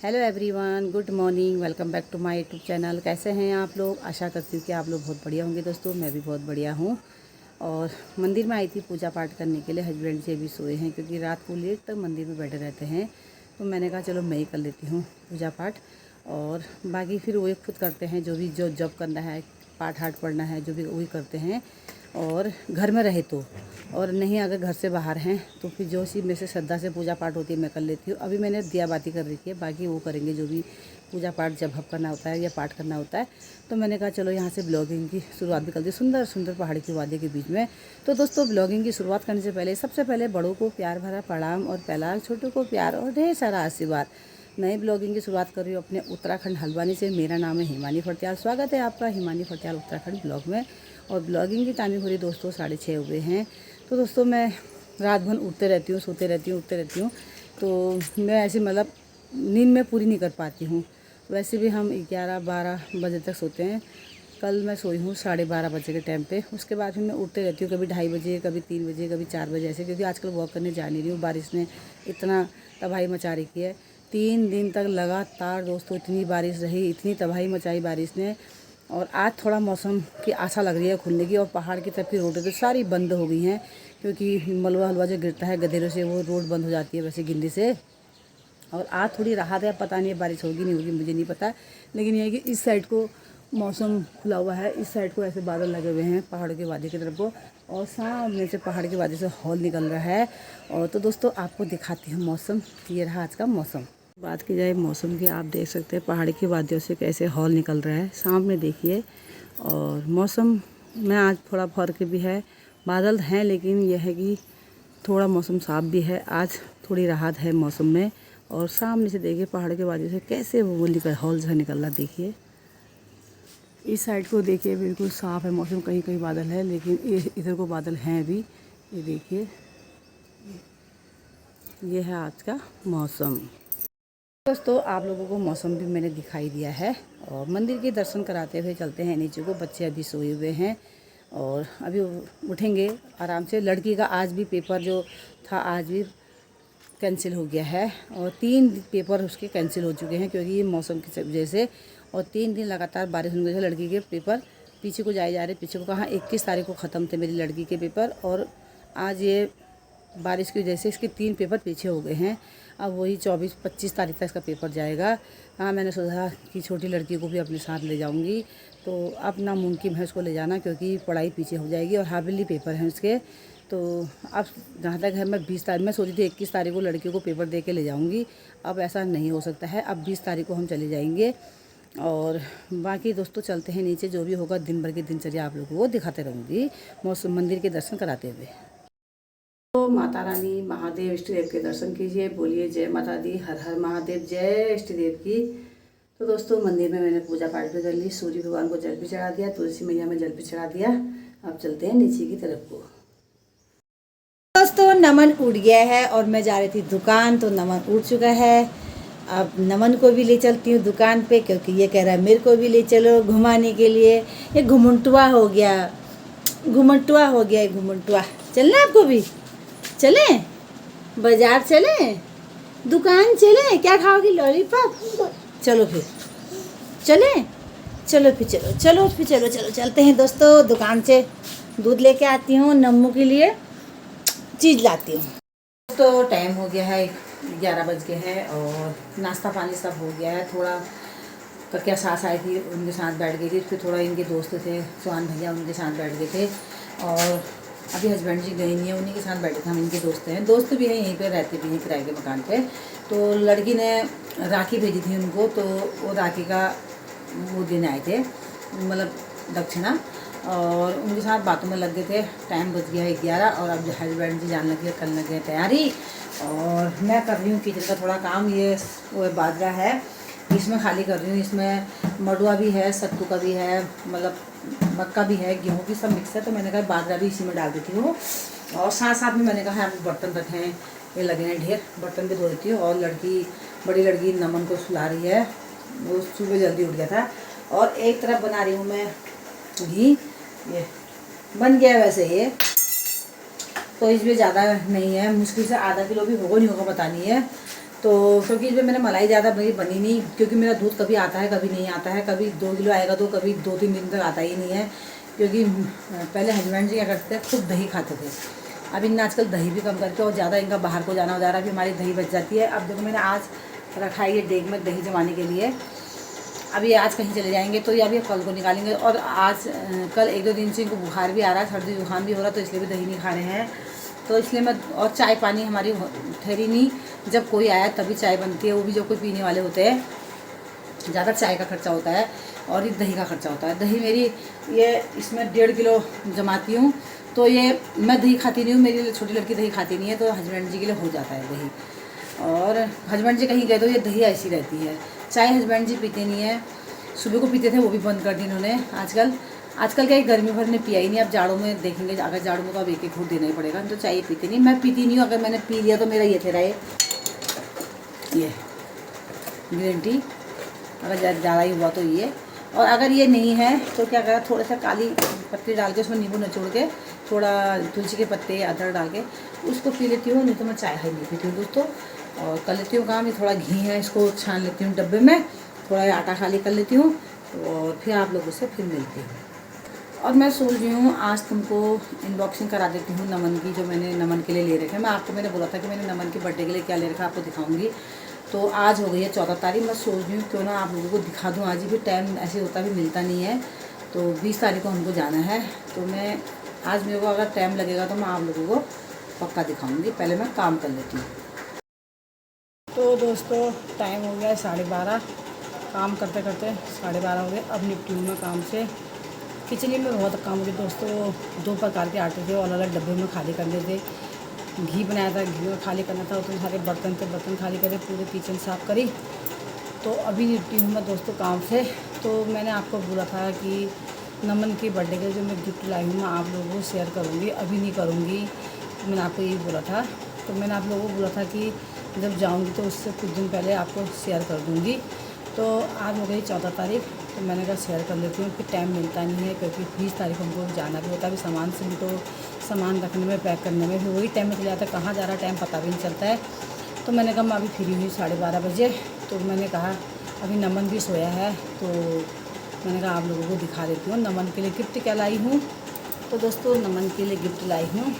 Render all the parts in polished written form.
Hello everyone, good morning. Welcome back to my YouTube channel. कैसे हैं आप लोग? आशा करती हूँ कि आप लोग बहुत बढ़िया होंगे। दोस्तों मैं भी बहुत बढ़िया हूँ। और मंदिर में आई थी पूजा पाठ करने के लिए। हस्बैंड जी भी सोए हैं क्योंकि रात को लेट तक मंदिर में बैठे रहते हैं, तो मैंने कहा चलो मैं ही कर लेती हूँ पूजा पाठ। और बाकी फिर वो खुद करते हैं, जो जॉब करना है, पाठ हाठ पढ़ना है, जो भी वही करते हैं। और घर में रहे तो, और नहीं अगर घर से बाहर हैं तो फिर जो सी मेरे से श्रद्धा से पूजा पाठ होती है मैं कर लेती हूँ। अभी मैंने दिया बाती कर रखी है, बाकी वो करेंगे जो भी पूजा पाठ जब हब करना होता है या पाठ करना होता है। तो मैंने कहा चलो यहाँ से ब्लॉगिंग की शुरुआत भी कर दी, सुंदर सुंदर पहाड़ी की वादियों के बीच में। तो दोस्तों ब्लॉगिंग की शुरुआत करने से पहले सबसे पहले बड़ों को प्यार भरा प्रणाम और पहला छोटों को प्यार और ढेर सारा आशीर्वाद। नई ब्लॉगिंग की शुरुआत कर रही हूँ अपने उत्तराखंड हल्द्वानी से। मेरा नाम है हिमानी फटियाल। स्वागत है आपका हिमानी फटियाल उत्तराखंड ब्लॉग में। और ब्लॉगिंग की टाइमिंग हो रही दोस्तों 6:30 हुए हैं। तो दोस्तों मैं रात भर उठते रहती हूँ, सोते रहती हूँ, उठते रहती हूँ। तो मैं ऐसे मतलब नींद में पूरी नहीं कर पाती हूँ। वैसे भी हम 11-12 बजे तक सोते हैं। कल मैं सोई हूँ 12:30 बजे के टाइम पे। उसके बाद फिर मैं उठते रहती हूँ, कभी 2:30 बजे, कभी 3 बजे, कभी 4 बजे ऐसे, क्योंकि आजकल वॉक करने जा नहीं रही हूँ। बारिश ने इतना तबाही मचा रखी है। 3 दिन तक लगातार दोस्तों इतनी बारिश रही, इतनी तबाही मचाई बारिश ने। और आज थोड़ा मौसम की आशा लग रही है खुलने की। और पहाड़ की तरफ की रोडें तो सारी बंद हो गई हैं, क्योंकि मलबा हलवा जो गिरता है गधेरों से, वो रोड बंद हो जाती है वैसे गिल्ली से। और आज थोड़ी राहत है, पता नहीं बारिश होगी नहीं होगी मुझे नहीं पता। लेकिन ये है कि इस साइड को मौसम खुला हुआ है, इस साइड को ऐसे बादल लगे हुए हैं पहाड़ के वादी की तरफ को, और सामने से पहाड़ की वादी से हॉल निकल रहा है। और तो दोस्तों आपको दिखाती हूँ मौसम। ये रहा आज का मौसम। बात की जाए मौसम की, आप देख सकते हैं पहाड़ी की वादियों से कैसे हॉल निकल रहा है सामने देखिए। और मौसम में आज थोड़ा फर्क भी है, बादल हैं लेकिन यह है कि थोड़ा मौसम साफ भी है। आज थोड़ी राहत है मौसम में। और सामने से देखिए पहाड़ के वादियों से कैसे वो निकल हॉल से निकल रहा देखिए। इस साइड को देखिए बिल्कुल साफ़ है मौसम, कहीं कहीं बादल है लेकिन इधर को बादल हैं भी। ये देखिए, ये है आज का मौसम। दोस्तों आप लोगों को मौसम भी मैंने दिखाई दिया है। और मंदिर के दर्शन कराते हुए चलते हैं नीचे को। बच्चे अभी सोए हुए हैं और अभी उठेंगे आराम से। लड़की का आज भी पेपर जो था आज भी कैंसिल हो गया है, और 3 पेपर उसके कैंसिल हो चुके हैं क्योंकि ये मौसम की वजह से। और 3 दिन लगातार बारिश होने की वजह से लड़की के पेपर पीछे को जाए जा रहे। पीछे को कहाँ 21 तारीख को ख़त्म थे मेरी लड़की के पेपर, और आज ये बारिश की वजह से इसके 3 पेपर पीछे हो गए हैं। अब वही 24-25 तारीख तक इसका पेपर जाएगा। हाँ मैंने सोचा कि छोटी लड़की को भी अपने साथ ले जाऊंगी, तो अब नामुमकिन है उसको ले जाना क्योंकि पढ़ाई पीछे हो जाएगी और हाफिली पेपर हैं उसके। तो अब जहाँ तक है मैं 20 तारीख में सोची थी 21 तारीख को लड़की को पेपर दे के ले जाऊँगी। अब ऐसा नहीं हो सकता है, अब 20 तारीख को हम चले जाएंगे। और बाकी दोस्तों चलते हैं नीचे, जो भी होगा दिन भर की दिनचर्या आप लोगों को दिखाते रहूँगी मौसम मंदिर के दर्शन कराते हुए। तो माता रानी महादेव इष्ट देव के दर्शन कीजिए, बोलिए जय माता दी, हर हर महादेव, जय इष्ट देव की। तो दोस्तों मंदिर में मैंने पूजा पाठ भी कर ली, सूर्य भगवान को जल भी चढ़ा दिया, तुलसी मैया में जल भी चढ़ा दिया। अब चलते हैं नीचे की तरफ को। दोस्तों नमन उठ गया है और मैं जा रही थी दुकान, तो नमन उठ चुका है। अब नमन को भी ले चलती हूँ दुकान पे, क्योंकि ये कह रहा है मेरे को भी ले चलो घुमाने के लिए। ये घुमंटुआ हो गया, घुमंटुआ हो गया, घुमंटुआ। चलना आपको भी? चलें बाजार, चलें दुकान, चलें? क्या खाओगी? लॉलीपॉप? चलो फिर चलें, चलो फिर चलो चलो फिर चलो चलो चलते हैं दोस्तों दुकान से। दूध लेके आती हूँ, नम्मू के लिए चीज़ लाती हूँ। तो टाइम हो गया है, 11 बज गए हैं और नाश्ता पानी सब हो गया है। थोड़ा तो क्या सास आई थी उनके साथ बैठ गई थी, फिर थोड़ा इनके दोस्त थे सुहान भैया, उनके साथ बैठ गए थे। और अभी हस्बैंड जी गए नहीं है, उन्हीं के साथ बैठे थे हम। इनके दोस्त हैं, दोस्त भी हैं यहीं पे, रहते भी हैं किराए के मकान पे। तो लड़की ने राखी भेजी थी उनको, तो वो राखी का वो देने आए थे, मतलब दक्षिणा, और उनके साथ बातों में लग गए थे। टाइम बज गया है 11 और अब हस्बैंड जी जाने लगे, करने लगे तैयारी। और मैं कर रही हूँ किचन का थोड़ा काम। ये वो बाजरा है, इसमें खाली कर रही हूँ। इसमें मडुआ भी है, सत्तू का भी है, मतलब मक्का भी है, गेहूँ की सब मिक्स है। तो मैंने कहा बाजरा भी इसी में डाल देती हूँ। और साथ साथ में मैंने कहा हम बर्तन रखे हैं, ये लगे हैं ढेर, बर्तन भी धो देती हूँ। और लड़की, बड़ी लड़की नमन को सुला रही है, वो सुबह जल्दी उठ गया था। और एक तरफ बना रही हूँ मैं घी, ये बन गया है वैसे ये, तो इसमें ज़्यादा नहीं है, मुश्किल से आधा किलो भी होगा नहीं होगा पता नहीं है। तो क्योंकि इसमें मैंने मलाई ज़्यादा मेरी बनी नहीं, क्योंकि मेरा दूध कभी आता है कभी नहीं आता है, कभी 2 किलो आएगा तो कभी 2-3 दिन तक आता ही नहीं है। क्योंकि पहले हस्बैंड जी क्या करते थे, खूब दही खाते थे। अब इनने आजकल दही भी कम करके और ज़्यादा इनका बाहर को जाना हो जा रहा है, अभी हमारी दही बच जाती है। अब देखो मैंने आज रखा है ये डेग में दही जमाने के लिए। अब ये आज कहीं चले जाएंगे तो ये अभी कल को निकालेंगे। और आज कल 1-2 दिन से इनको बुखार भी आ रहा है, सर्दी जुकाम भी हो रहा है, तो इसलिए भी दही नहीं खा रहे हैं। तो इसलिए मैं, और चाय पानी हमारी ठहरी नहीं, जब कोई आया तभी चाय बनती है, वो भी जो कोई पीने वाले होते हैं। ज़्यादा चाय का खर्चा होता है और ये दही का खर्चा होता है। दही मेरी ये इसमें 1.5 किलो जमाती हूँ, तो ये मैं दही खाती नहीं हूँ, मेरी छोटी लड़की दही खाती नहीं है, तो हस्बैंड जी के लिए हो जाता है दही। और हस्बैंड जी कहीं गए तो ये दही ऐसी रहती है। चाय हस्बैंड जी पीते नहीं है, सुबह को पीते थे वो भी बंद कर दी इन्होंने। आजकल क्या गर्मी भर ने पिया ही नहीं। अब जाड़ों में देखेंगे, अगर जाड़ों में तो अब 1-1 घूंट देना ही पड़ेगा। तो चाय पीते नहीं, मैं पीती नहीं हूँ। अगर मैंने पी लिया तो मेरा ये तेरा ये ग्रीन टी, अगर ज़्यादा ही हुआ तो ये। और अगर ये नहीं है तो क्या करा, थोड़ा सा काली पत्ती डाल के उसमें नींबू निचोड़ के, थोड़ा तुलसी के पत्ते अदरक डाल के उसको पी लेती हूँ। नहीं तो मैं चाय ही नहीं पीती हूँ दोस्तों। और कर लेती हूँ काम, ये थोड़ा घी है इसको छान लेती हूँ डब्बे में, थोड़ा आटा खाली कर लेती हूँ, और फिर आप लोगों से फिर मिलती हूँ। और मैं सोच रही हूँ आज तुमको अनबॉक्सिंग करा देती हूँ नमन की, जो मैंने नमन के लिए ले रखे हैं। मैंने बोला था कि मैंने नमन के बर्थडे के लिए क्या ले रखा है आपको दिखाऊंगी। तो आज हो गई है 14 तारीख। मैं सोच रही हूँ क्यों ना आप लोगों को दिखा दूँ आज ही, भी टाइम ऐसे होता भी मिलता नहीं है। तो 20 तारीख को हमको जाना है, तो मैं आज मेरे को अगर टाइम लगेगा तो मैं आप लोगों को पक्का दिखाऊँगी। पहले मैं काम कर लेती हूँ। तो दोस्तों टाइम हो गया है 12:30, काम करते करते 12:30 हो गए। अब निपटी हूँ मैं काम से। किचन में बहुत काम हो गया दोस्तों। 2 प्रकार के आटे थे, अलग अलग डब्बे में खाली करने थे। घी बनाया था, घी में खाली करना था, तो सारे बर्तन खाली करे, पूरे किचन साफ़ करी। तो अभी निपटी हूँ मैं दोस्तों काम से। तो मैंने आपको बोला था कि नमन की बर्थडे के जो मैं गिफ्ट लाई हूँ मैं आप लोगों को शेयर करूँगी, अभी नहीं करूँगी। मैंने आपको यही बोला था। तो मैंने आप लोगों को बोला था कि जब जाऊँगी तो उससे कुछ दिन पहले आपको शेयर कर दूँगी। तो आज हो गई 14 तारीख, तो मैंने कहा शेयर कर लेती हूँ। फिर टाइम मिलता नहीं है, क्योंकि 20 तारीख हमको जाना भी होता है। अभी सामान से भी तो सामान रखने में, पैक करने में भी वही टाइम निकल जाता है, कहाँ जा रहा टाइम पता भी नहीं चलता है। तो मैंने कहा मैं अभी फ्री हुई 12:30 बजे, तो मैंने कहा अभी नमन भी सोया है, तो मैंने कहा आप लोगों को दिखा देती हूँ नमन के लिए गिफ्ट क्या लाई हूँ। तो दोस्तों नमन के लिए गिफ्ट लाई हूँ,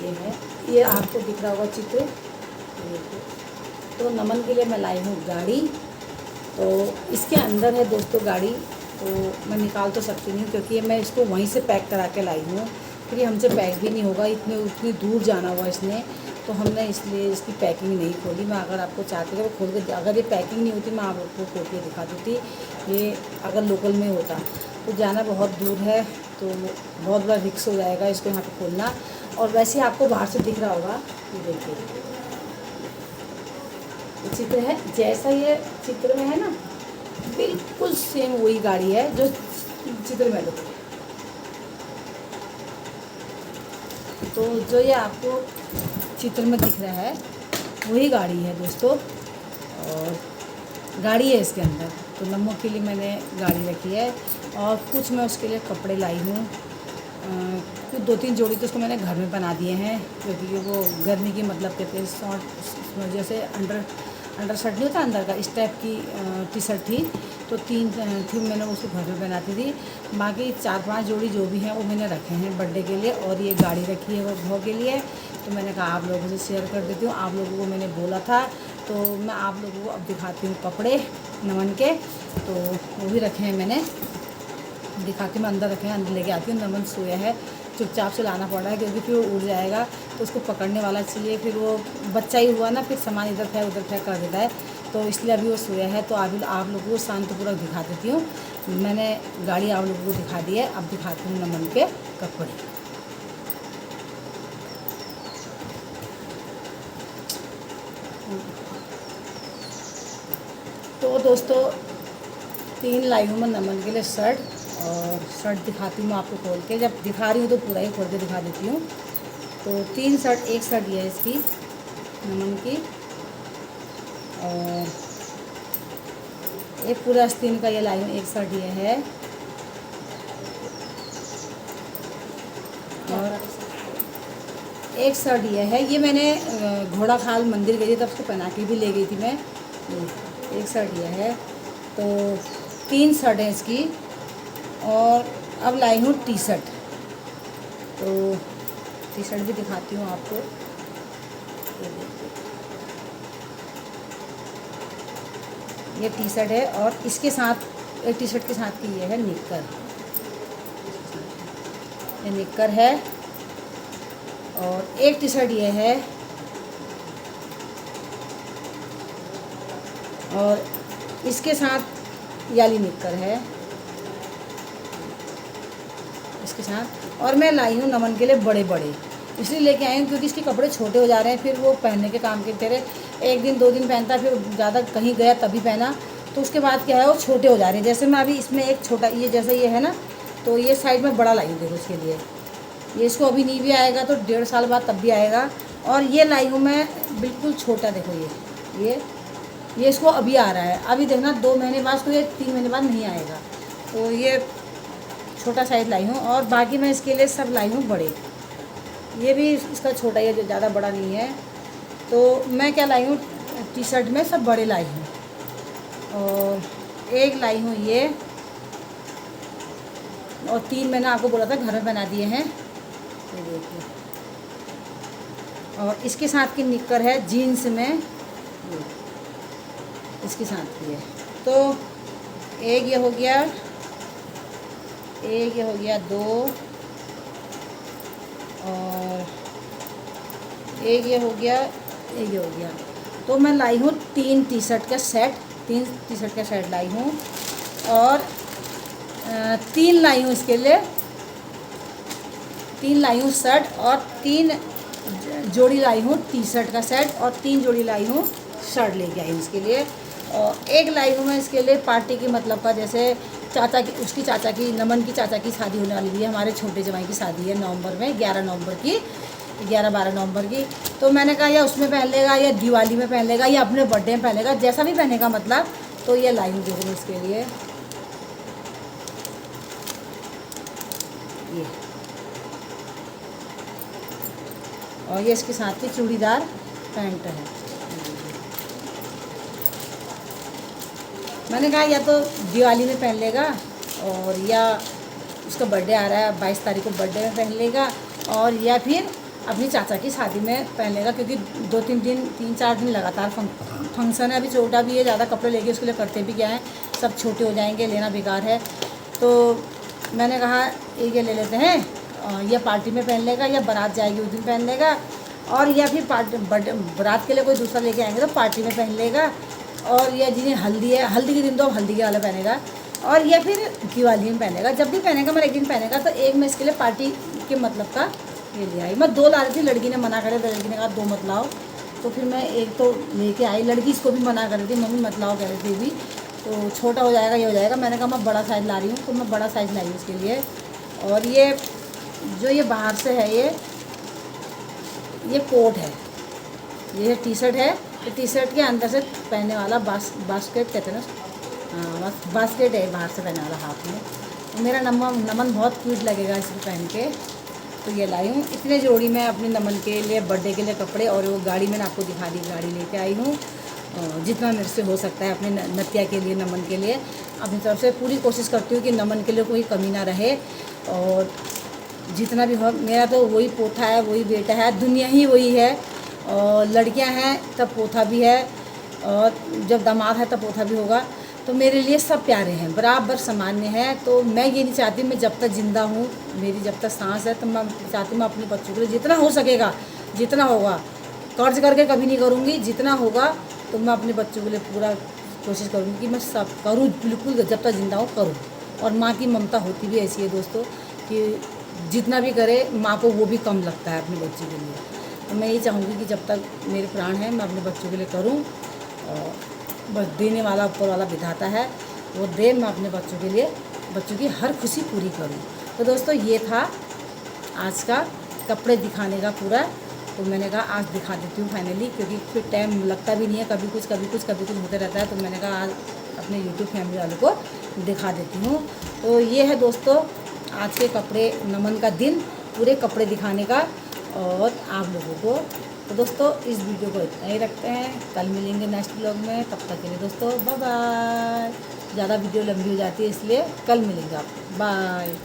ये है, ये आपको दिख रहा होगा चित्र। तो नमन के लिए मैं लाई हूँ गाड़ी। तो इसके अंदर है दोस्तों गाड़ी, तो मैं निकाल तो सकती नहीं हूँ, क्योंकि मैं इसको वहीं से पैक करा के लाई हूँ। फिर ये हमसे पैक भी नहीं होगा, उतनी दूर जाना हुआ इसने, तो हमने इसलिए इसकी पैकिंग नहीं खोली। मैं अगर आपको चाहती तो खोल के, अगर ये पैकिंग नहीं होती मैं आपको खोल के दिखा देती। ये अगर लोकल में होता तो जाना बहुत दूर है, तो बहुत बड़ा रिक्स हो जाएगा इसको यहाँ पे खोलना। और वैसे आपको बाहर से दिख रहा होगा, ये देखिए ये चित्र है, जैसा ये चित्र में है ना, बिल्कुल सेम वही गाड़ी है जो चित्र में देखो। तो जो ये आपको चित्र में दिख रहा है वही गाड़ी है दोस्तों, और गाड़ी है इसके अंदर। तो नमो के लिए मैंने गाड़ी रखी है, और कुछ मैं उसके लिए कपड़े लाई हूँ। कुछ 2-3 जोड़ी तो उसको मैंने घर में बना दिए हैं, क्योंकि वो गर्मी की मतलब कहते हैं शॉर्ट, जैसे अंडर शर्ट नहीं होता अंदर का, इस टाइप की टी शर्ट थी। तो 3 थी, मैंने उसको घर में बनाती थी। बाकी 4-5 जोड़ी जो भी हैं वो मैंने रखे हैं बर्थडे के लिए। और ये गाड़ी रखी है वो भाव के लिए, तो मैंने कहा आप लोगों से शेयर कर देती हूँ। आप लोगों को मैंने बोला था, तो मैं आप लोगों को अब दिखाती हूँ कपड़े नमन के। तो वो भी रखे हैं मैंने, दिखाती मैं अंदर रखे हैं, अंदर लेके आती हूँ। नमन सोया है, चुपचाप से लाना पड़ रहा है, क्योंकि फिर वो उड़ जाएगा, तो उसको पकड़ने वाला चाहिए। फिर वो बच्चा ही हुआ ना, फिर सामान इधर फेंक उधर फेंक कर देता है, तो इसलिए अभी वो सोया है। तो अभी आप लोगों को शांतिपूर्वक दिखा देती हूँ। मैंने गाड़ी आप लोगों को दिखा दी है, अब दिखाती हूँ नमन के कपड़े। तो दोस्तों 3 लाई हूँ मैं नमन के लिए शर्ट, और शर्ट दिखाती हूँ मैं आपको खोल के। जब दिखा रही हूँ तो पूरा ही खोल के दिखा देती हूँ। तो 3 शर्ट, एक शर्ट ये है इसकी नमन की, और एक पूरा आस्तीन का ये लाई हूँ। एक शर्ट ये है, और एक शर्ट ये है, ये मैंने घोड़ा खाल मंदिर गई थी तब उसको पहना के भी ले गई थी मैं। एक शर्ट ये है, तो 3 शर्ट है इसकी। और अब लाई हूँ टी शर्ट, तो टी शर्ट भी दिखाती हूँ आपको। ये टी शर्ट है और इसके साथ एक टी शर्ट के साथ की ये है निक्कर, ये निक्कर है। और एक टी शर्ट ये है, और इसके साथ याली निक्कर है इसके साथ। और मैं लाई हूँ नमन के लिए बड़े बड़े, इसलिए लेके आई हूँ क्योंकि इसके कपड़े छोटे हो जा रहे हैं, फिर वो पहनने के काम के तेरे 1 दिन 2 दिन पहनता, फिर ज़्यादा कहीं गया तभी पहना, तो उसके बाद क्या है वो छोटे हो जा रहे हैं। जैसे मैं अभी इसमें एक छोटा ये जैसे ये है ना, तो ये साइड में बड़ा लाई हूँ देखो इसके लिए। ये इसको अभी नहीं भी आएगा तो 1.5 साल बाद तब भी आएगा। और ये लाई हूँ मैं बिल्कुल छोटा, देखो ये इसको अभी आ रहा है, अभी देखना 2 महीने बाद इसको, ये 3 महीने बाद नहीं आएगा। तो ये छोटा साइज़ लाई हूँ। और बाकी मैं इसके लिए सब लाई हूँ बड़े, ये भी इसका छोटा ही है जो ज़्यादा बड़ा नहीं है। तो मैं क्या लाई हूँ टी शर्ट में सब बड़े लाई हूँ। और एक लाई हूँ ये, और 3 मैंने आपको बोला था घर में बना दिए हैं, ये देखिए। और इसके साथ की निक्कर है जीन्स में, इसके साथ की है। तो एक ये हो गया, एक ये हो गया 2, और एक ये हो गया, एक ये हो गया। तो मैं लाई हूँ 3 टी शर्ट का सेट, 3 टी शर्ट का सेट लाई हूँ। और 3 लाई हूँ इसके लिए, 3 लाई हूँ शर्ट, और 3 जोड़ी लाई हूँ टी शर्ट का सेट, और 3 जोड़ी लाई हूँ शर्ट लेके आई हूँ इसके लिए। और एक लाई हूँ मैं इसके लिए पार्टी की, मतलब का जैसे चाचा की, उसकी चाचा की, नमन की चाचा की शादी होने वाली है, हमारे छोटे जवाई की शादी है नवंबर में, 11 नवंबर की, 11-12 नवंबर की। तो मैंने कहा या उसमें पहन लेगा, या दिवाली में पहन लेगा, या अपने बर्थडे में पहन लेगा, जैसा भी पहनेगा मतलब। तो ये लाई हूँ देखो इसके लिए, ये। और ये इसके साथ की चूड़ीदार पैंट है। मैंने कहा या तो दिवाली में पहन लेगा, और या उसका बर्थडे आ रहा है 22 तारीख को, बर्थडे में पहन लेगा, और या फिर अपनी चाचा की शादी में पहन लेगा, क्योंकि 2-3 दिन 3-4 दिन लगातार फंक्शन है। अभी छोटा भी है, ज़्यादा कपड़े लेके उसके लिए करते भी क्या है, सब छोटे हो जाएंगे, लेना बेकार है। तो मैंने कहा ये ले लेते हैं, या पार्टी में पहन लेगा, या बारात जाएगी उस दिन पहन लेगा, और या फिर बारात के लिए कोई दूसरा लेके आएंगे तो पार्टी में पहन लेगा, और या जिन्हें हल्दी है, हल्दी के दिन तो हल्दी के वाला पहनेगा, और या फिर दिवाली में पहनेगा। जब भी पहनेगा मैं एक दिन पहनेगा। तो एक मैं इसके लिए पार्टी के मतलब का ये ले आई। मैं 2 ला रही थी, लड़की ने मना करे, तो लड़की ने कहा 2 मत लाओ, तो फिर मैं एक तो लेके आई। लड़की इसको भी मना कर रही थी, मम्मी मत लाओ कह रही थी भी, तो छोटा हो जाएगा, ये हो जाएगा। मैंने कहा मैं बड़ा साइज़ ला रही हूँ, तो मैं बड़ा साइज़ लाई हूँ इसके लिए। और ये जो ये बाहर से है, ये कोट है, ये टी शर्ट है। तो टी शर्ट के अंदर से पहनने वाला बास्केट कहते हैं ना, हाँ बास्केट है बाहर से पहनने वाला हाथ में। तो मेरा नमन बहुत क्यूट लगेगा इसको पहन के। तो ये लाई हूँ इतने जोड़ी मैं अपने नमन के लिए, बर्थडे के लिए कपड़े। और वो गाड़ी मैंने आपको दिखा दी, गाड़ी लेके आई हूँ। जितना मेरे से हो सकता है अपने नतिया के लिए, नमन के लिए अपनी तरफ से पूरी कोशिश करती हूँ कि नमन के लिए कोई कमी ना रहे। और जितना भी हो, मेरा तो वही पोता है, वही बेटा है, दुनिया ही वही है। और लड़कियां हैं तब पोता भी है, और जब दामाद है तब पोता भी होगा। तो मेरे लिए सब प्यारे हैं, बराबर सामान्य हैं। तो मैं ये नहीं चाहती, मैं जब तक ज़िंदा हूँ, मेरी जब तक सांस है, तो मैं चाहती हूँ मैं अपने बच्चों के लिए जितना हो सकेगा, जितना होगा, कर्ज करके कभी नहीं करूँगी, जितना होगा तो मैं अपने बच्चों के लिए पूरा कोशिश करूँगी कि मैं सब करूँ, बिल्कुल जब तक ज़िंदा हूँ करूँ। और माँ की ममता होती भी ऐसी है दोस्तों, कि जितना भी करे माँ को वो भी कम लगता है अपने बच्चे के लिए। तो मैं ये चाहूँगी कि जब तक मेरे प्राण हैं मैं अपने बच्चों के लिए करूँ, और बस देने वाला ऊपर वाला विधाता है, वो दे, मैं अपने बच्चों के लिए, बच्चों की हर खुशी पूरी करूँ। तो दोस्तों ये था आज का कपड़े दिखाने का पूरा। तो मैंने कहा आज दिखा देती हूँ फाइनली, क्योंकि फिर टाइम लगता भी नहीं है, कभी कुछ होते रहता है। तो मैंने कहा आज अपने यूट्यूब फैमिली वालों को दिखा देती हूँ। तो ये है दोस्तों आज के कपड़े, नमन का दिन। पूरे कपड़े दिखाने का और आप लोगों को। तो दोस्तों इस वीडियो को इतना ही रखते हैं, कल मिलेंगे नेक्स्ट ब्लॉग में। तब तक के लिए दोस्तों बाय बाय। ज़्यादा वीडियो लंबी हो जाती है इसलिए कल मिलेंगे आपको, बाय।